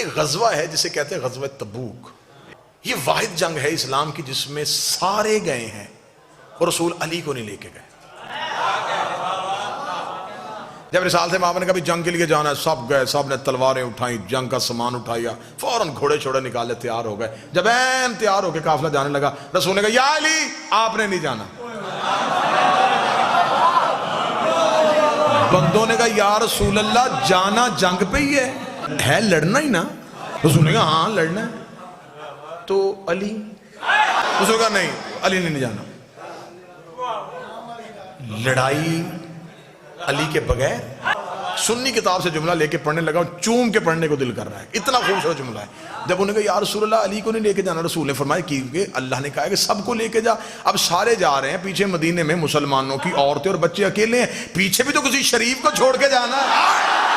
एक गजवा है जिसे कहते हैं गजवा तबूक। ये वाहिद जंग है इस्लाम की जिसमें सारे गए हैं और रसूल अली को नहीं लेके गए। जब रिसाल से मामा ने कभी जंग के लिए जाना है, सब गए, सब ने तलवारें उठाई, जंग का सामान उठाया, फौरन घोड़े छोड़े निकाले, तैयार हो गए। जब ऐन तैयार होकर काफिला जाने लगा, रसूल ने कहा या अली आपने नहीं जाना। बंदों ने कहा या रसूल अल्लाह जाना जंग पे ही है लड़ना ही ना। रसूल ने कहा हाँ लड़ना है। तो अली, उसने कहा नहीं अली ने नहीं जाना। लड़ाई अली के बगैर। सुन्नी किताब से जुमला लेके पढ़ने लगा, चूम के पढ़ने को दिल कर रहा है, इतना खूबसूरत जुमला है। जब उन्होंने कहा या रसूल अल्लाह अली को नहीं लेके जाना, रसूल ने फरमाया कि अल्लाह ने कहा है कि सबको लेके जा। अब सारे जा रहे हैं, पीछे मदीने में मुसलमानों की औरतें और बच्चे अकेले हैं, पीछे भी तो किसी शरीफ को छोड़ के जाना है।